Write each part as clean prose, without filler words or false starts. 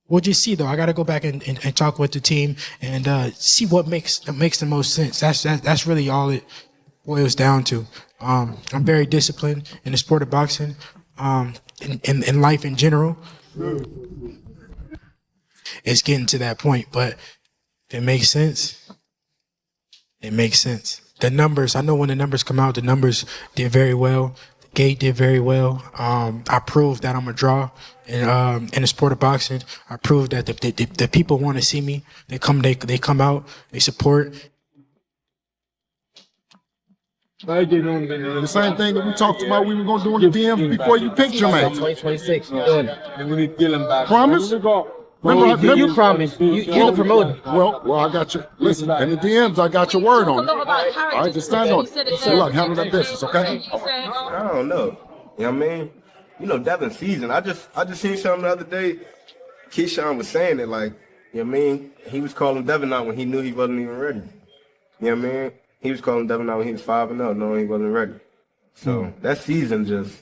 we'll just see though. I got to go back and talk with the team and see what makes the most sense. That's really all it boils down to. I'm very disciplined in the sport of boxing, in life in general. It's getting to that point, but if it makes sense, it makes sense. The numbers, I know when the numbers come out, the numbers did very well. The gate did very well. I proved that I'm a draw in the sport of boxing. I proved that the people want to see me. They come out, they support. The same thing that we talked about we were going to do in the DMs before you picked your man. 2026, you're doing it. Promise? Remember, you promised. You're the promoter. Well, I got you. Listen, in the DMs, I got your word on it. All right, just stand on it. Good luck, handle that business, okay? I don't know. You know what I mean? You know, Devin's season. I just seen something the other day. Keyshawn was saying it like, you know what I mean? He was calling Devin out when he knew he wasn't even ready. You know what I mean? He was calling Devin out when he was 5-0, knowing he wasn't ready. So that season just...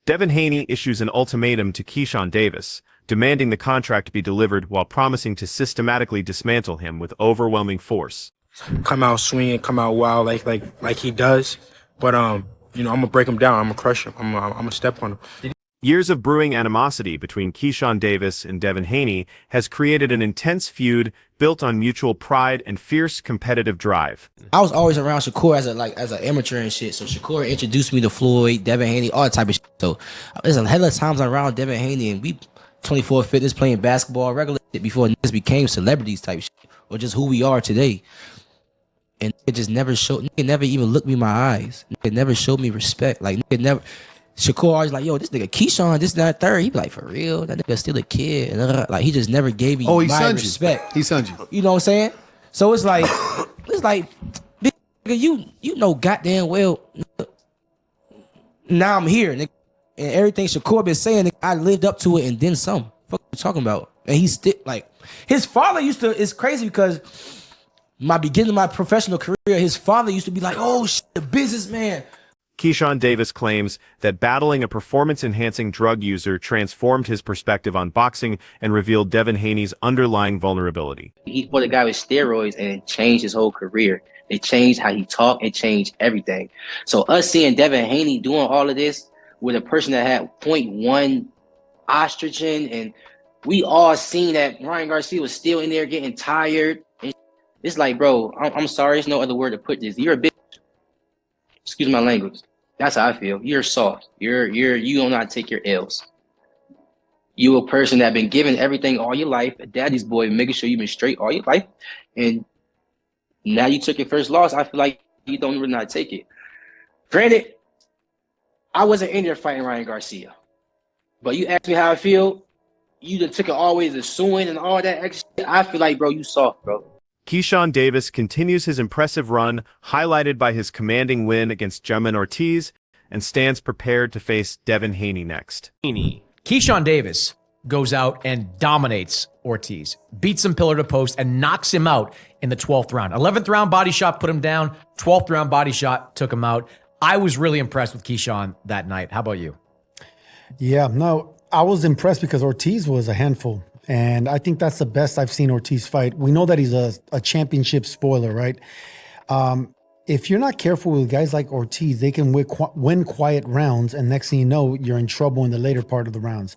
Devin Haney issues an ultimatum to Keyshawn Davis, demanding the contract be delivered while promising to systematically dismantle him with overwhelming force. Come out swinging, come out wild like he does. But you know, I'm gonna break him down. I'm gonna crush him. I'm gonna step on him. Years of brewing animosity between Keyshawn Davis and Devin Haney has created an intense feud built on mutual pride and fierce competitive drive. I was always around Shakur as an amateur and shit. So Shakur introduced me to Floyd, Devin Haney, all that type of shit. So there's a hell of times I'm around Devin Haney and we 24 fitness playing basketball, regular shit before niggas became celebrities type shit or just who we are today. And it just never showed. Nigga never even looked me in my eyes. Nigga never showed me respect. Like nigga never. Shakur always like, yo, this nigga Keyshawn, this, that, third. He be like, for real? That nigga still a kid. And like, he just never gave me my respect. He sunned you. You know what I'm saying? So it's like, big nigga, you know goddamn well, nigga, now I'm here, nigga. And everything Shakur been saying, nigga, I lived up to it and then some. Fuck you talking about? And he still, like, his father used to, it's crazy because my beginning of my professional career, his father used to be like, oh, shit, the businessman. Keyshawn Davis claims that battling a performance-enhancing drug user transformed his perspective on boxing and revealed Devin Haney's underlying vulnerability. He fought a guy with steroids and it changed his whole career. It changed how he talked. It changed everything. So us seeing Devin Haney doing all of this with a person that had 0.1 estrogen, and we all seen that Ryan Garcia was still in there getting tired. It's like, bro, I'm sorry. There's no other word to put this. You're a bitch. Excuse my language. That's how I feel. You're soft. You don't know how to take your L's. You a person that been given everything all your life, a daddy's boy, making sure you've been straight all your life, and now you took your first loss. I feel like you don't really know how to take it. Granted, I wasn't in there fighting Ryan Garcia, but you asked me how I feel. You done took it always as suing and all that extra shit. I feel like, bro, you soft, bro. Keyshawn Davis continues his impressive run, highlighted by his commanding win against German Ortiz, and stands prepared to face Devin Haney next. Keyshawn Davis goes out and dominates Ortiz, beats him pillar to post, and knocks him out in the 12th round. 11th round body shot put him down. 12th round body shot took him out. I was really impressed with Keyshawn that night. How about you? Yeah, no, I was impressed because Ortiz was a handful. And I think that's the best I've seen Ortiz fight. We know that he's a championship spoiler, right? If you're not careful with guys like Ortiz, they can win quiet rounds, and next thing you know, you're in trouble in the later part of the rounds.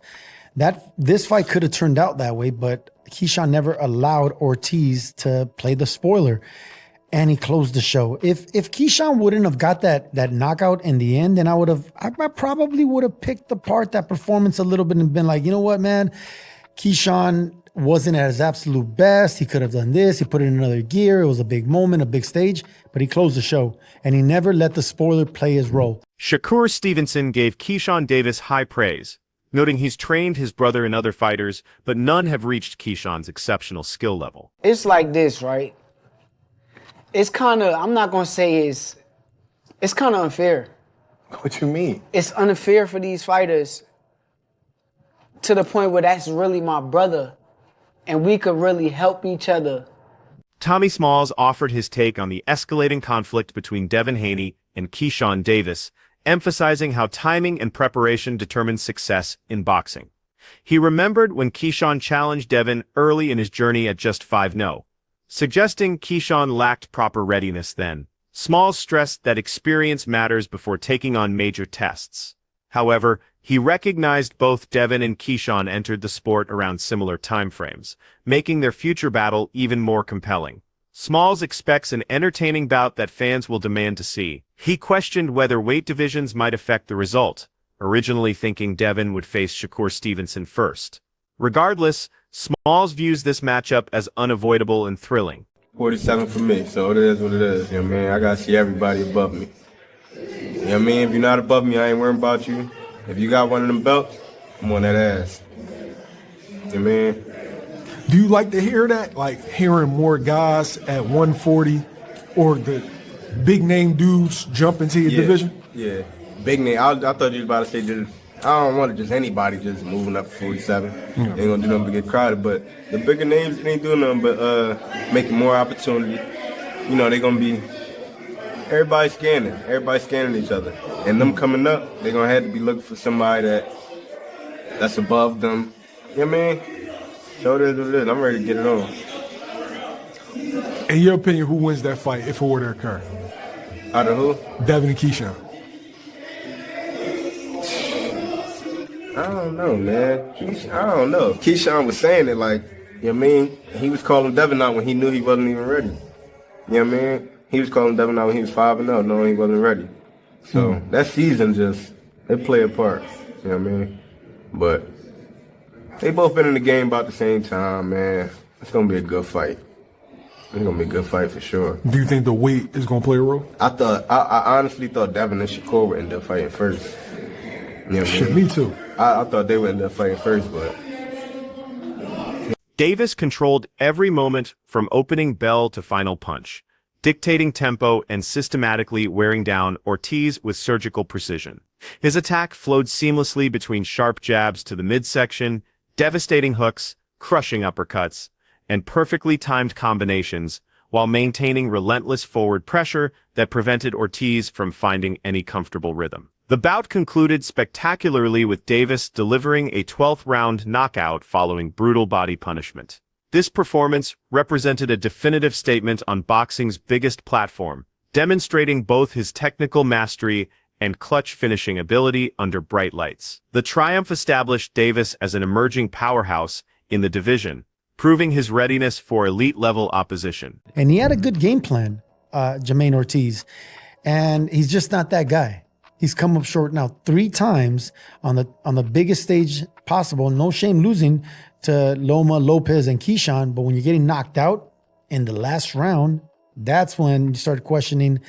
This fight could have turned out that way, but Keyshawn never allowed Ortiz to play the spoiler, and he closed the show. If Keyshawn wouldn't have got that knockout in the end, then I probably would have picked apart that performance a little bit and been like, you know what, man? Keyshawn wasn't at his absolute best. He could have done this. He put it in another gear. It was a big moment, a big stage, but he closed the show, and he never let the spoiler play his role. Shakur Stevenson gave Keyshawn Davis high praise, noting he's trained his brother and other fighters, but none have reached Keyshawn's exceptional skill level. It's like this, right? It's kind of, I'm not going to say it's kind of unfair. What you mean? It's unfair for these fighters to the point where that's really my brother and we could really help each other. Tommy Smalls offered his take on the escalating conflict between Devin Haney and Keyshawn Davis, emphasizing how timing and preparation determine success in boxing. He remembered when Keyshawn challenged Devin early in his journey at just 5-0, suggesting Keyshawn lacked proper readiness then. Smalls stressed that experience matters before taking on major tests. However, he recognized both Devin and Keyshawn entered the sport around similar timeframes, making their future battle even more compelling. Smalls expects an entertaining bout that fans will demand to see. He questioned whether weight divisions might affect the result, originally thinking Devin would face Shakur Stevenson first. Regardless, Smalls views this matchup as unavoidable and thrilling. 47 for me, so it is what it is. You know what I mean? I gotta see everybody above me. You know what I mean? If you're not above me, I ain't worrying about you. If you got one of them belts, I'm on that ass. You know what I mean? Do you like to hear that? Like hearing more guys at 140 or the big name dudes jump into your division? Yeah, big name. I thought you was about to say just, I don't want just anybody just moving up to 47. Ain't gonna do nothing but get crowded. But the bigger names ain't doing nothing but making more opportunity. You know, they gonna be, everybody scanning each other. And them coming up, they gonna have to be looking for somebody that's above them. You know what I mean? So it is what it is. I'm ready to get it on. In your opinion, who wins that fight if it were to occur? Out of who? Devin and Keyshawn. I don't know, man. I don't know. Keyshawn was saying it like, you know what I mean? He was calling Devin out when he knew he wasn't even ready. You know what I mean? He was calling Devin out when he was 5-0, knowing he wasn't ready. So that season just, they play a part. You know what I mean? But they both been in the game about the same time, man. It's going to be a good fight. It's going to be a good fight for sure. Do you think the weight is going to play a role? I honestly thought Devin and Shakur would end up fighting first. You know what I mean? Me too. I thought they would end up fighting first, but Davis controlled every moment from opening bell to final punch, dictating tempo and systematically wearing down Ortiz with surgical precision. His attack flowed seamlessly between sharp jabs to the midsection, devastating hooks, crushing uppercuts, and perfectly timed combinations, while maintaining relentless forward pressure that prevented Ortiz from finding any comfortable rhythm. The bout concluded spectacularly with Davis delivering a 12th-round knockout following brutal body punishment. This performance represented a definitive statement on boxing's biggest platform, demonstrating both his technical mastery and clutch finishing ability under bright lights. The triumph established Davis as an emerging powerhouse in the division, proving his readiness for elite-level opposition. And he had a good game plan, Jermaine Ortiz, and he's just not that guy. He's come up short now 3 times on the biggest stage possible. No shame losing to Loma, Lopez, and Keyshawn, but when you're getting knocked out in the last round, that's when you start questioning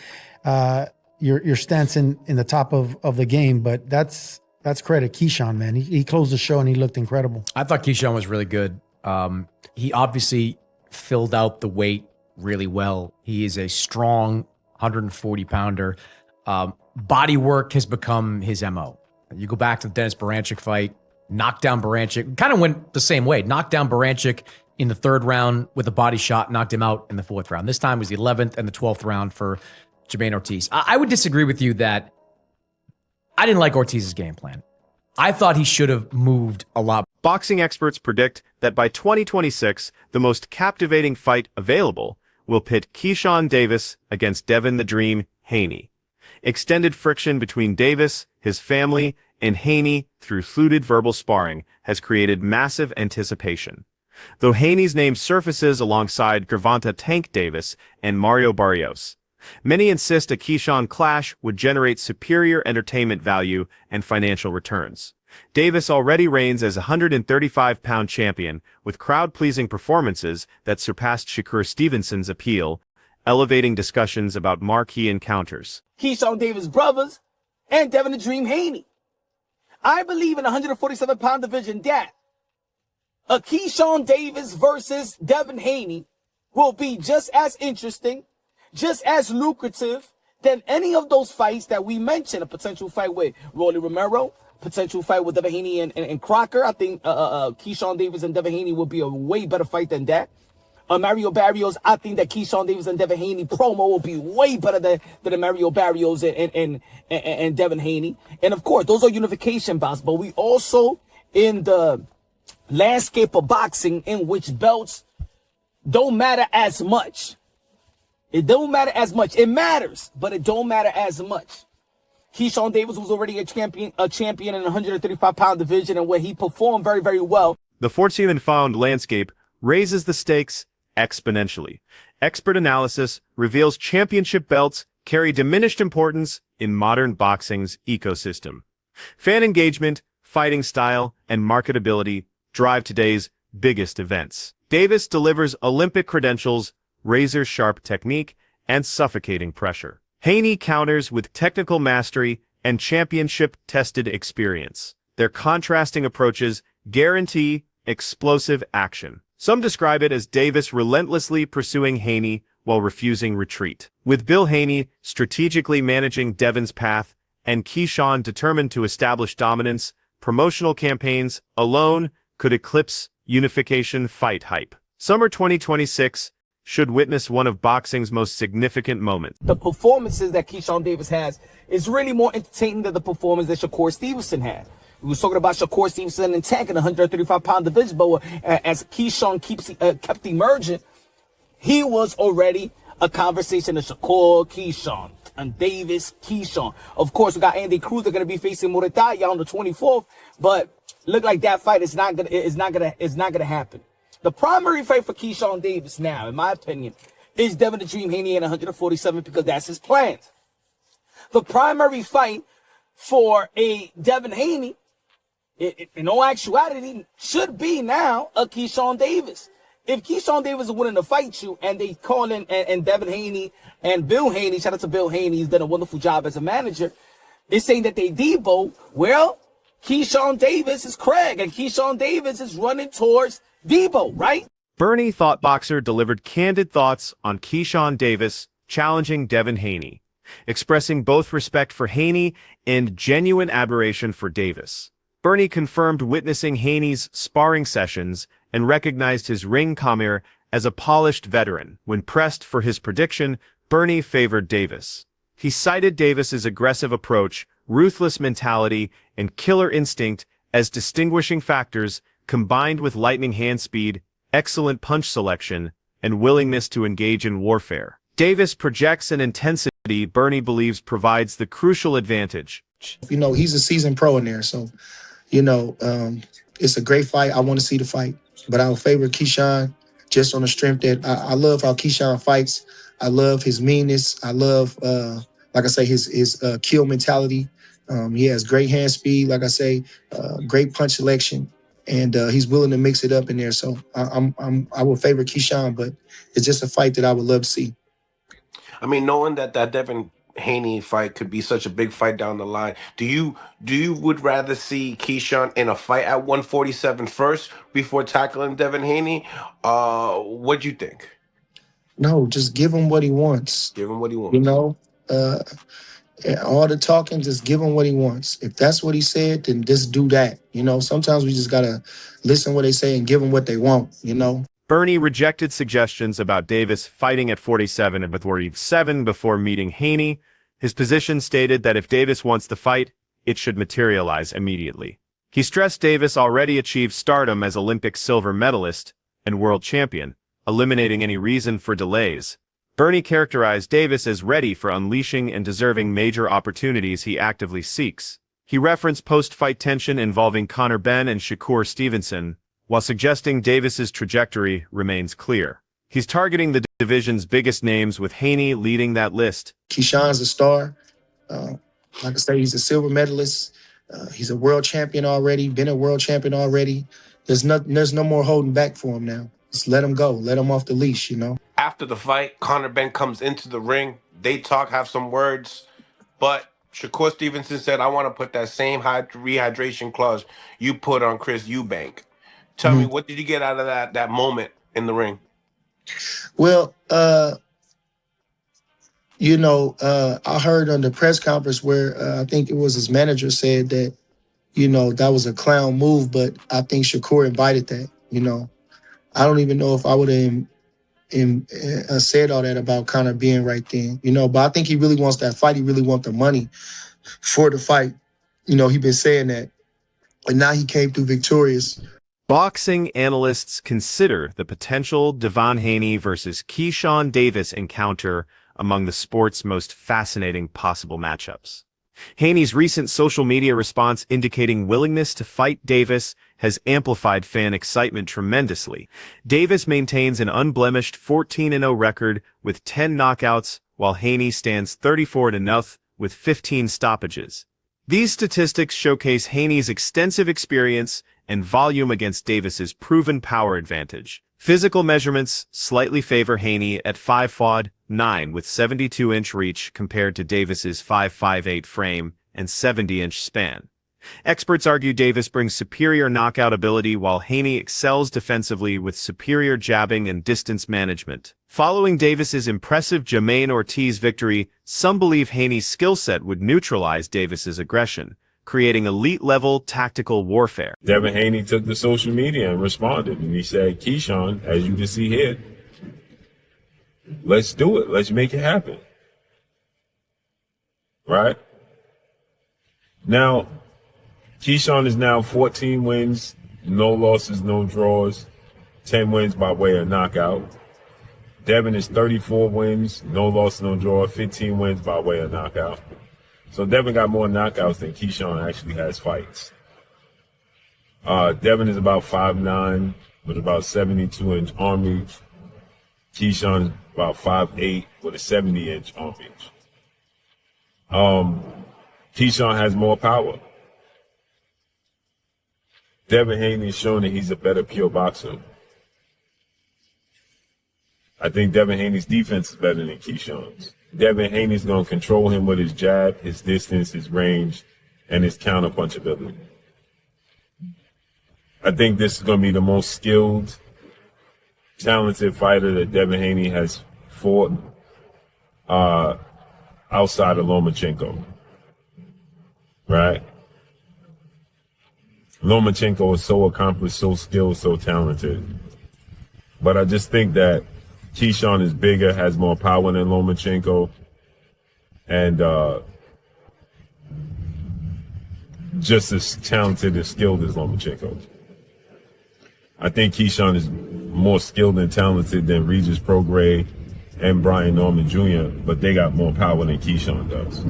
your stance in the top of the game. But that's credit Keyshawn, man. He closed the show and he looked incredible. I thought Keyshawn was really good. He obviously filled out the weight really well. He is a strong 140-pounder. Body work has become his MO. You go back to the Dennis Baranchik fight, knocked down Baranchik, kind of went the same way. Knocked down Baranchik in the 3rd round with a body shot, knocked him out in the 4th round. This time was the 11th and the 12th round for Jermaine Ortiz. I would disagree with you that I didn't like Ortiz's game plan. I thought he should have moved a lot. Boxing experts predict that by 2026, the most captivating fight available will pit Keyshawn Davis against Devin the Dream Haney. Extended friction between Davis, his family, and Haney through fluid verbal sparring has created massive anticipation. Though Haney's name surfaces alongside Gervonta Tank Davis and Mario Barrios, many insist a Keyshawn clash would generate superior entertainment value and financial returns. Davis already reigns as a 135-pound champion with crowd-pleasing performances that surpassed Shakur Stevenson's appeal, elevating discussions about marquee encounters. Keyshawn Davis brothers and Devin the Dream Haney. I believe in the 147-pound division that a Keyshawn Davis versus Devin Haney will be just as interesting, just as lucrative than any of those fights that we mentioned. A potential fight with Rolly Romero, potential fight with Devin Haney and Crocker. I think Keyshawn Davis and Devin Haney will be a way better fight than that. Mario Barrios, I think that Keyshawn Davis and Devin Haney promo will be way better than the Mario Barrios and Devin Haney. And of course, those are unification bouts, but we also in the landscape of boxing in which belts don't matter as much. It don't matter as much. It matters, but it don't matter as much. Keyshawn Davis was already a champion in the 135-pound division, and where he performed very, very well. The Fortune and Found landscape raises the stakes exponentially. Expert analysis reveals championship belts carry diminished importance in modern boxing's ecosystem. Fan engagement, fighting style, and marketability drive today's biggest events. Davis delivers Olympic credentials, razor-sharp technique, and suffocating pressure. Haney counters with technical mastery and championship-tested experience. Their contrasting approaches guarantee explosive action. Some describe it as Davis relentlessly pursuing Haney while refusing retreat, with Bill Haney strategically managing Devin's path and Keyshawn determined to establish dominance. Promotional campaigns alone could eclipse unification fight hype. Summer 2026 should witness one of boxing's most significant moments. The performances that Keyshawn Davis has is really more entertaining than the performance that Shakur Stevenson had. We was talking about Shakur Stevenson and Tank in the 135-pound division, but as Keyshawn kept emerging, he was already a conversation of Shakur, Keyshawn, and Davis, Keyshawn. Of course, we got Andy Cruz. They're going to be facing Murataya on the 24th, but look like that fight is not gonna happen. The primary fight for Keyshawn Davis now, in my opinion, is Devin the Dream Haney at 147 because that's his plans. The primary fight for a Devin Haney, in all actuality, should be now a Keyshawn Davis. If Keyshawn Davis is willing to fight you and they call in and Devin Haney and Bill Haney, shout out to Bill Haney, he's done a wonderful job as a manager, they're saying that they Debo, well, Keyshawn Davis is Craig and Keyshawn Davis is running towards Debo, right? Bernie Thought Boxer delivered candid thoughts on Keyshawn Davis challenging Devin Haney, expressing both respect for Haney and genuine admiration for Davis. Bernie confirmed witnessing Haney's sparring sessions and recognized his ring career as a polished veteran. When pressed for his prediction, Bernie favored Davis. He cited Davis's aggressive approach, ruthless mentality, and killer instinct as distinguishing factors combined with lightning hand speed, excellent punch selection, and willingness to engage in warfare. Davis projects an intensity Bernie believes provides the crucial advantage. You know, he's a seasoned pro in there, so, you know, it's a great fight. I want to see the fight, but I'll favor Keyshawn just on the strength that I love how Keyshawn fights. I love his meanness. I love, like I say, his kill mentality. He has great hand speed, like I say, great punch selection, and he's willing to mix it up in there. So I will favor Keyshawn, but it's just a fight that I would love to see. I mean, knowing that Devin Haney fight could be such a big fight down the line, do you would rather see Keyshawn in a fight at 147 first before tackling Devin Haney? What do you think? No, just give him what he wants. Give him what he wants. You know, all the talking, just give him what he wants. If that's what he said, then just do that. You know, sometimes we just gotta listen what they say and give them what they want. You know. Bernie rejected suggestions about Davis fighting at 47 and 47 before meeting Haney. His position stated that if Davis wants the fight, it should materialize immediately. He stressed Davis already achieved stardom as Olympic silver medalist and world champion, eliminating any reason for delays. Bernie characterized Davis as ready for unleashing and deserving major opportunities he actively seeks. He referenced post-fight tension involving Conor Benn and Shakur Stevenson, while suggesting Davis's trajectory remains clear. He's targeting the division's biggest names, with Haney leading that list. Keyshawn's a star. Like I say, he's a silver medalist. He's a world champion already, been a world champion already. There's no more holding back for him now. Just let him go. Let him off the leash, you know. After the fight, Conor Benn comes into the ring. They talk, have some words, but Shakur Stevenson said, I want to put that same rehydration clause you put on Chris Eubank. Tell me, what did you get out of that moment in the ring? Well, you know, I heard on the press conference where I think it was his manager said that, you know, that was a clown move, but I think Shakur invited that, you know. I don't even know if I would have said all that about Conor being right then, you know, but I think he really wants that fight. He really wants the money for the fight. You know, he's been saying that but now he came through victorious. Boxing analysts consider the potential Devin Haney versus Keyshawn Davis encounter among the sport's most fascinating possible matchups. Haney's recent social media response indicating willingness to fight Davis has amplified fan excitement tremendously. Davis maintains an unblemished 14-0 record with 10 knockouts, while Haney stands 34-0 with 15 stoppages. These statistics showcase Haney's extensive experience and volume against Davis's proven power advantage. Physical measurements slightly favor Haney at 5'9" with 72-inch reach compared to Davis's 5'8" frame and 70-inch span. Experts argue Davis brings superior knockout ability while Haney excels defensively with superior jabbing and distance management. Following Davis's impressive Jermaine Ortiz victory, some believe Haney's skill set would neutralize Davis's aggression, creating elite-level tactical warfare. Devin Haney took to social media and responded, and he said, Keyshawn, as you can see here, let's do it. Let's make it happen. Right? Now, Keyshawn is now 14 wins, no losses, no draws, 10 wins by way of knockout. Devin is 34 wins, no loss, no draw, 15 wins by way of knockout. So Devin got more knockouts than Keyshawn actually has fights. Devin is about 5'9", with about 72-inch arm reach. Keyshawn is about 5'8", with a 70-inch arm reach. Keyshawn has more power. Devin Haney has shown that he's a better pure boxer. I think Devin Haney's defense is better than Keyshawn's. Devin Haney's going to control him with his jab, his distance, his range, and his counterpunch ability. I think this is going to be the most skilled, talented fighter that Devin Haney has fought outside of Lomachenko. Right? Lomachenko is so accomplished, so skilled, so talented. But I just think that Keyshawn is bigger, has more power than Lomachenko, and just as talented and skilled as Lomachenko. I think Keyshawn is more skilled and talented than Regis Prograis and Brian Norman Jr., but they got more power than Keyshawn does.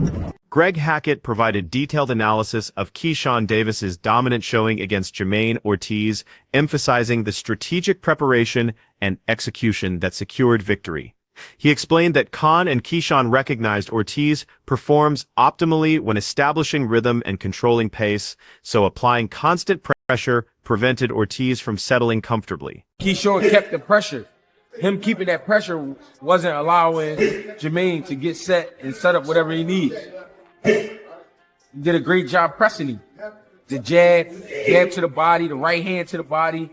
Greg Hackett provided detailed analysis of Keyshawn Davis's dominant showing against Jermaine Ortiz, emphasizing the strategic preparation and execution that secured victory. He explained that Khan and Keyshawn recognized Ortiz performs optimally when establishing rhythm and controlling pace, so applying constant pressure prevented Ortiz from settling comfortably. Keyshawn kept the pressure. Him keeping that pressure wasn't allowing Jermaine to get set and set up whatever he needs. He did a great job pressing him. The jab to the body, the right hand to the body,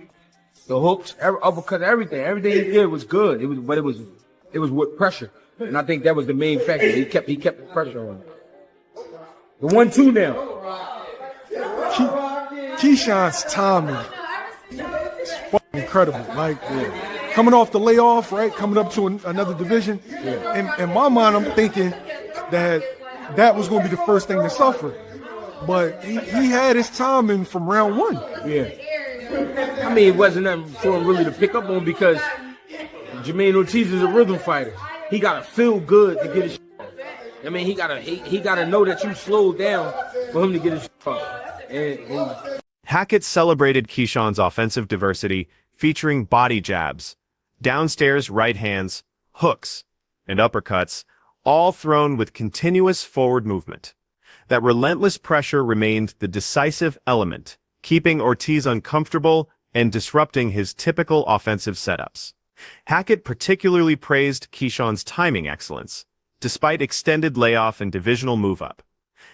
the hooks, uppercut, everything he did was good. It was with pressure, and I think that was the main factor. He kept the pressure on. The 1-2 now. Keyshawn's timing is fucking incredible. Like coming off the layoff, right? Coming up to another division. In my mind, I'm thinking that was going to be the first thing to suffer. But he had his timing from round one. Yeah. I mean, it wasn't nothing for him really to pick up on because Jermaine Ortiz is a rhythm fighter. He got to feel good to get his shit off. I mean, he gotta know that you slowed down for him to get his shit off. Hackett celebrated Keyshawn's offensive diversity, featuring body jabs, downstairs right hands, hooks, and uppercuts, all thrown with continuous forward movement. That relentless pressure remained the decisive element, keeping Ortiz uncomfortable and disrupting his typical offensive setups. Hackett particularly praised Keyshawn's timing excellence, despite extended layoff and divisional move-up.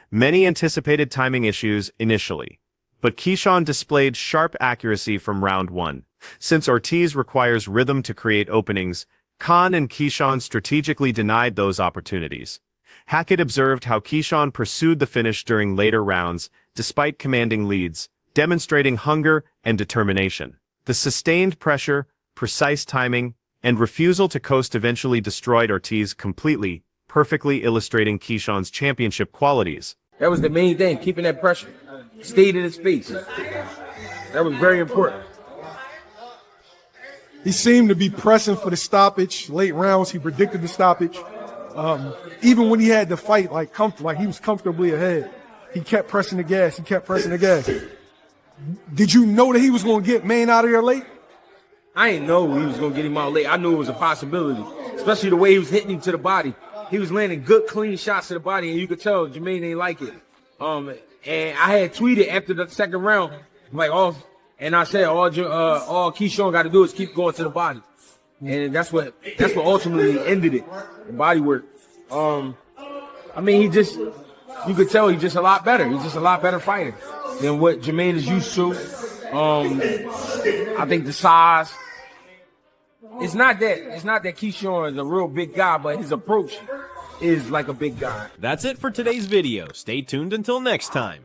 Many anticipated timing issues initially, but Keyshawn displayed sharp accuracy from round one. Since Ortiz requires rhythm to create openings, Khan and Keyshawn strategically denied those opportunities. Hackett observed how Keyshawn pursued the finish during later rounds, despite commanding leads, demonstrating hunger and determination. The sustained pressure, precise timing, and refusal to coast eventually destroyed Ortiz completely, perfectly illustrating Keyshawn's championship qualities. That was the main thing, keeping that pressure. stayed in his face. That was very important. He seemed to be pressing for the stoppage. Late rounds, he predicted the stoppage. Even when he had to fight, like he was comfortably ahead, he kept pressing the gas. He kept pressing the gas. Did you know that he was going to get Maine out of there late? I didn't know he was going to get him out late. I knew it was a possibility, especially the way he was hitting him to the body. He was landing good, clean shots to the body, and you could tell Jermaine ain't like it. And I had tweeted after the second round, and I said all Keyshawn got to do is keep going to the body, and that's what ultimately ended it. The body work. You could tell he's just a lot better. He's just a lot better fighter than what Jermaine is used to. I think the size. It's not that Keyshawn is a real big guy, but his approach is like a big guy. That's it for today's video. Stay tuned until next time.